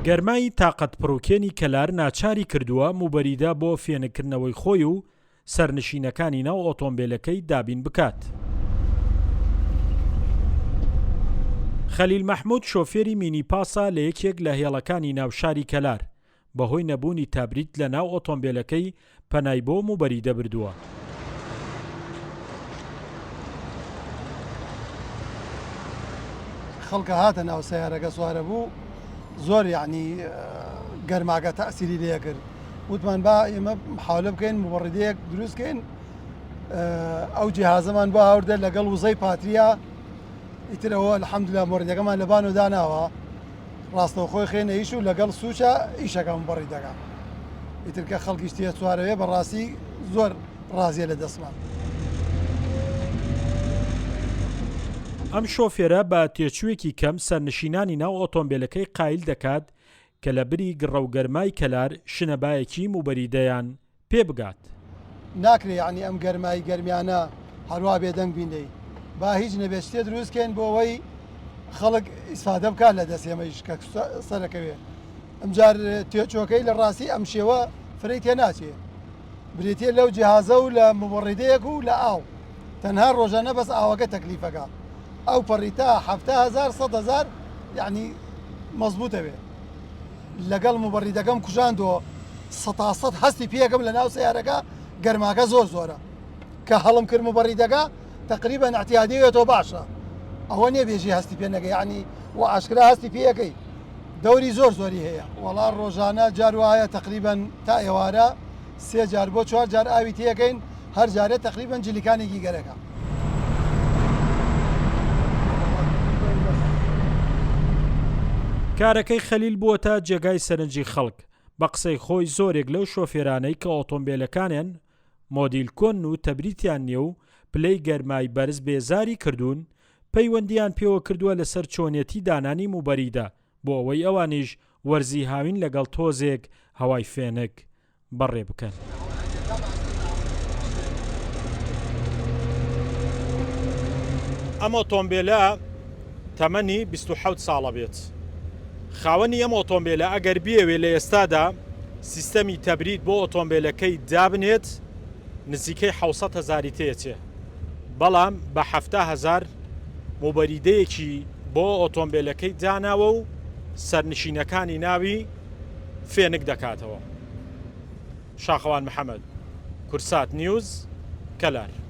گەرمای تاقەت پڕۆکێنی کەلار ناچاری کردووە موبەریدە بۆ فێنکردنەوەی خۆی و سەرنشینەکانی ناو ئۆتۆمبیلەکەی دابین بکات. خەلیل مەحموود شۆفێری مینیپاسە لە یەکێک لە هێڵەکانی ناوشاری کەلار بەهۆی نەبوونی تابریت لە ناو ئۆتۆمبیلەکەی پەنای بۆ موبەریدە بردووە. خەڵکە هاتە ناو سەیارەکە سوارە بوو زۆر یعنی گەرماکە تەئسیری لێ کرد. وتمان با ئێمە محاولە بکەین موبەڕیدەیەک دروستکەین ئەو جیهازەمان بۆ هاوردە لەگەڵ وزەی پاتریە ئیترەوە الحەمدوللا موبەڕیدەکەمان لە بانۆ داناوە ڕاستەوخۆی خێنە ئیش و لەگەڵ سوچە ئیشەکە موبەڕیدەکە ئیتر کە خەڵکیش تێ سوارەوێ بەڕاستی زۆر ڕازیە لە دەستمان. ئەم شۆفێرە بە تێچوویەکی کەم سەرنشینانی ناو ئۆتۆمبیلەکەی قایل دەکات کە لە بری گڕە و گەرمای کەلار شنەبایەکی موبەریدەیان پێ بگات. ناکرێ یعنی ئەم گەرمای گەرمیانە هەروە بێدەنگ بینەی با هیچ نەبێشتێ دروستکەین بۆ ئەوەی خەڵک ئیسفادە بکات لە دەست ئێمەیش کە سەرەکەوێ. ئەمجار تێچۆکەی لە ڕاستی ئەم شێوە فڕی تێ ناچێ برێتێ لەو جیهازە و لە موبەڕیدەیەک و لە ئاو تەنها ڕۆژانە بەس ئاوەکە تەکلیفەکە ئەو پەڕیتا 7,000 100,000 یعنی مەزبوطە بێ لەگەڵ موبەڕیدەکەم کوژاندەوە 100 هەستی پێەکەم لە ناو سەیارەکە گەرماکە زۆر زۆرە کە هەڵم کرد موبەڕیدەکە تقریبا احتیادیوێتەوە باشە ئەوە نییە بێژی هەستی پێ نەگەی یعنی و ئاشکرا هەستی پێەکەی دەوری زۆر زۆری هەیە وەڵا ڕۆژانە جار وایە تقریبا تا ئێوارە 3 جار بۆ 4 جار ئاوی تێەکەین هەر جارێت تقریبا جلیکانێکی گەرەکە. کارەکەی خەلیل بووەتە جێگای سەرنجی خەڵک بە قسەی خۆی زۆرێک لەو شۆفێرانەی کە ئۆتۆمبیلەکانیان مۆدیل کۆن و تەبریتیان نییە و پلەی گەرمای بەرز بێزاری کردوون پەیوەندیان پێوە کردووە لەسەر چۆنیەتی دانانی موبەریدە بۆ ئەوەی ئەوانیش وەرزی هاوین لەگەڵ تۆزێک هەوای فێنک بەڕێ بکەن. ئەم ئۆتۆمبیلە تەمەنی 27 ساڵە بێت. خاوەنی ئەم ئۆتۆمبیلە ئەگەر بیەوێ لە ئێستادا سیستەمی تەبرید بۆ ئۆتۆمبیلەکەی دابنێت نزیکەی 700,000 تێچێ بەڵام بە 70,000 موبەریدەیەکی بۆ ئۆتۆمبیلەکەی داناوە و سەرنشینەکانی ناوی فێنک دەکاتەوە. شاخەوان محەممەد، کورسات نیوز، کەلار.